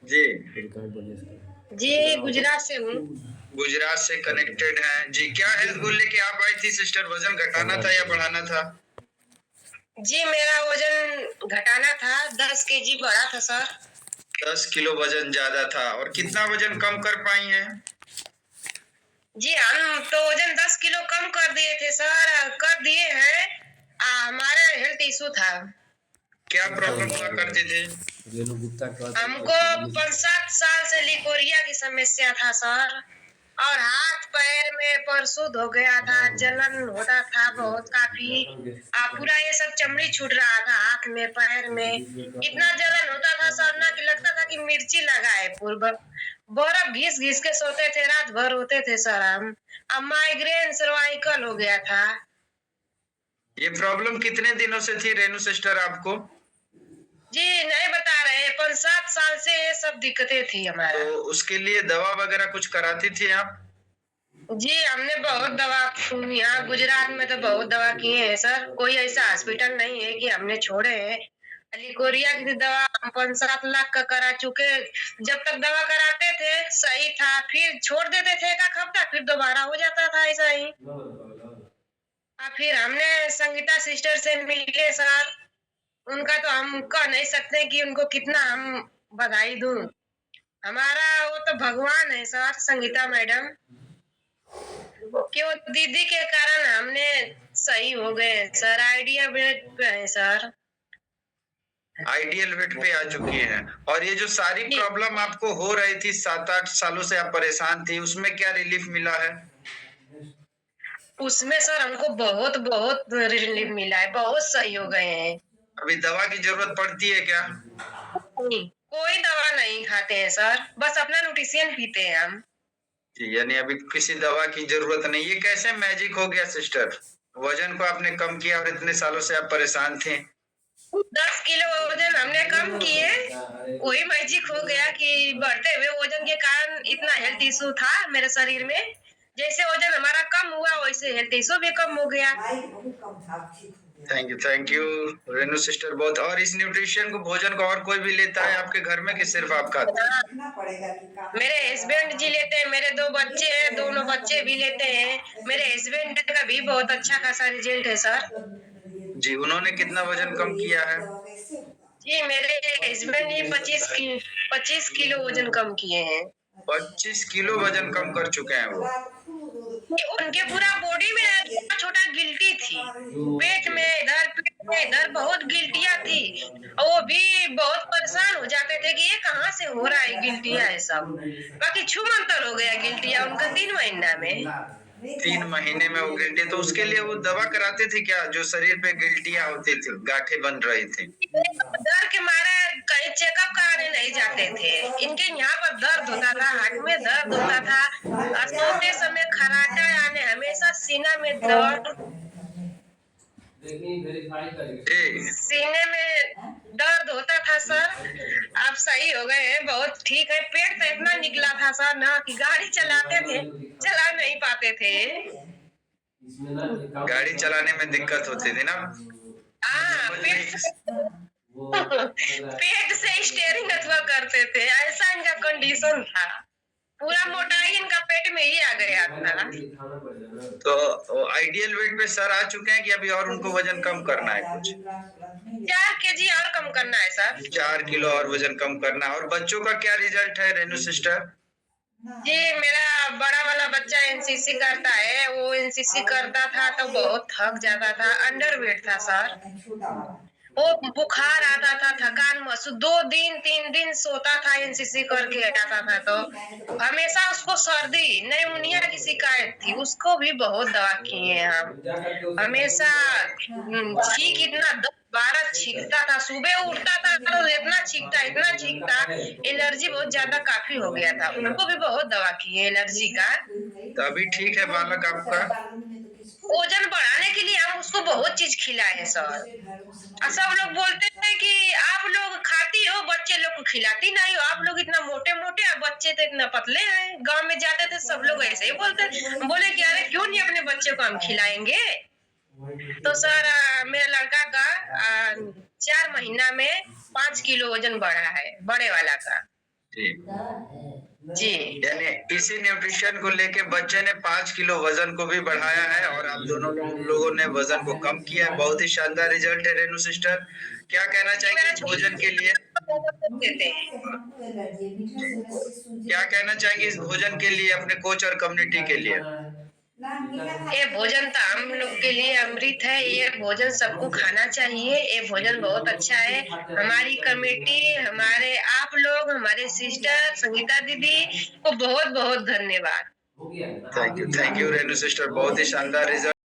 जी जी, गुजरात से हूँ। गुजरात से कनेक्टेड हैं जी। क्या हेल्थ गोल लेके आप आई थी सिस्टर? वजन घटाना था या बढ़ाना था? जी, मेरा वजन घटाना था, 10 केजी बढ़ा था सर। 10 किलो वजन ज्यादा था। और कितना वजन कम कर पाई हैं? जी, हम तो वजन 10 किलो कम कर दिए थे सर, कर दिए हैं। हमारा हेल्थ इशू था। क्या प्रॉब्लम हुआ करते थे? हमको 5-7 साल से लिकोरिया की समस्या था सर, और हाथ पैर में परसुद हो गया था, जलन होता था बहुत काफी। पूरा ये सब चमड़ी छूट रहा था हाथ में पैर में, इतना जलन होता था सर ना कि लगता था कि मिर्ची लगाए पूर्व। बर्फ घिस घिस के सोते थे, रात भर होते थे सर हम। अब माइग्रेन सर्वाइकल हो गया था। ये प्रॉब्लम कितने दिनों से थी रेनू सिस्टर आपको? जी नहीं बता रहे, 5-7 साल से ये सब दिक्कतें थी हमारा। तो उसके लिए दवा वगैरह कुछ कराती थी आप? जी, हमने बहुत दवा, यहाँ गुजरात में तो बहुत दवा किए हैं सर। कोई ऐसा हॉस्पिटल नहीं है कि हमने छोड़े हैं। लिकोरिया की दवा हम 5-7 लाख का करा चुके। जब तक दवा कराते थे सही था, फिर छोड़ देते थे एक हफ्ता, फिर दोबारा हो जाता था ऐसा ही। फिर हमने संगीता सिस्टर से मिले सर। उनका तो हम कह नहीं सकते कि उनको कितना हम बधाई दूं। हमारा वो तो भगवान है सर, संगीता मैडम। क्यों दीदी के कारण हमने सही हो गए सर, आइडिया बेड पे है सर। आइडियल वेट पे आ चुकी हैं। और ये जो सारी प्रॉब्लम आपको हो रही थी, 7-8 सालों से आप परेशान थी, उसमें क्या रिलीफ मिला है? उसमें सर हमको बहुत बहुत रिलीफ मिला है, बहुत सही हो गए हैं। अभी दवा की जरूरत पड़ती है क्या? नहीं, कोई दवा नहीं खाते हैं सर, बस अपना न्यूट्रिशन पीते हैं हम। जी, यानी अभी किसी दवा की जरूरत नहीं। ये कैसे मैजिक हो गया सिस्टर? वजन को आपने कम किया और इतने सालों से आप परेशान थे। 10 किलो वजन हमने कम किए, वही मैजिक हो गया कि बढ़ते हुए वजन के कारण इतना हेल्थ इशू था मेरे शरीर में। जैसे वजन हमारा कम हुआ वैसे हेल्थ इशू भी कम हो गया। थैंक यू रेनू सिस्टर बहुत। और इस न्यूट्रिशन को, भोजन को और कोई भी लेता है आपके घर में कि सिर्फ आप खाते हैं? मेरे हस्बैंड जी लेते हैं, मेरे 2 बच्चे हैं, दोनों बच्चे भी लेते हैं। मेरे हस्बैंड का भी बहुत अच्छा खासा रिजल्ट है सर। जी, उन्होंने कितना वजन कम किया है? जी, मेरे हस्बैंड जी 25 किलो वजन कम किए हैं। 25 किलो वजन कम कर चुके हैं वो। उनके पूरा बॉडी में छोटा छोटा गिल्टी थी, पेट में इधर, पेट में इधर बहुत गिल्टियां थी। और वो भी बहुत परेशान हो जाते थे कि ये कहाँ से हो रहा है गिल्टियां है सब। बाकी छूमंतर हो गया गिल्टियां उनका 3 महीना में। 3 महीने में वो गिल्टी, तो उसके लिए वो दवा कराते थे क्या? जो शरीर पे गिल्टियां होती थी, गांठें बन रही थी। डर के मारे कहीं चेकअप कराने नहीं जाते थे। इनके यहाँ पर दर्द होता था, हाथ में दर्द होता था, और सोते समय खर्राटा आने, हमेशा सीना में दर्द, जी, सीने में दर्द होता था सर। आप सही हो गए हैं, बहुत ठीक है। पेट तो इतना निकला था सर ना कि गाड़ी चलाते थे, चला नहीं पाते थे। गाड़ी चलाने में दिक्कत होती थी ना? पेट से पेट से स्टेयरिंग अथवा करते थे, ऐसा इनका कंडीशन था। पूरा मोटाई इनका पेट में ही आ गया था। तो आइडियल वेट पे सर आ चुके हैं कि अभी और उनको वजन कम करना है कुछ? 4 केजी और कम करना है सर। 4 किलो और वजन कम करना है। और बच्चों का क्या रिजल्ट है रेनू सिस्टर? जी, मेरा बड़ा वाला बच्चा एनसीसी करता है। वो एनसीसी करता था तो बहुत थक जाता था, अंडरवेट था सर। वो बुखार आता था, थकान महसूस, 2 दिन 3 दिन सोता था एनसीसी करके आता था तो। हमेशा उसको सर्दी निमोनिया की शिकायत थी, उसको भी बहुत दवा किए हैं हम। हमेशा छींक इतना 10-12 छींकता था, सुबह उठता था तो इतना छींकता, एलर्जी बहुत ज्यादा काफी हो गया था। उनको भी बहुत दवा की है एलर्जी का। तो अभी ठीक है बालक आपका? वजन बढ़ाने के लिए हम उसको बहुत चीज खिलाए हैं सर। और सब लोग बोलते हैं कि आप लोग खाती हो, बच्चे लोग को खिलाती नहीं हो, आप लोग इतना मोटे मोटे और बच्चे तो इतना पतले हैं। गांव में जाते थे सब लोग ऐसे ही बोलते, बोले कि अरे क्यों नहीं अपने बच्चे को हम खिलाएंगे। तो सर मेरे लड़का का 4 महीना में 5 किलो वजन बढ़ा है, बड़े वाला का। जी। जी। यानी इसी न्यूट्रिशन को लेके बच्चे ने 5 किलो वजन को भी बढ़ाया है और आप दोनों लोगों ने वजन को कम किया है। बहुत ही शानदार रिजल्ट है रेनू सिस्टर। क्या कहना चाहेंगे मेरा इस छोटा भोजन के लिए? देते हैं। क्या कहना चाहेंगे इस भोजन के लिए अपने कोच और कम्युनिटी के लिए? ये भोजन तो हम लोग के लिए अमृत है। ये भोजन सबको खाना चाहिए। ये भोजन बहुत अच्छा है। हमारी कमेटी, हमारे आप लोग, हमारे सिस्टर संगीता दीदी को बहुत बहुत धन्यवाद। Thank you Renu sister. बहुत ही शानदार रिजल्ट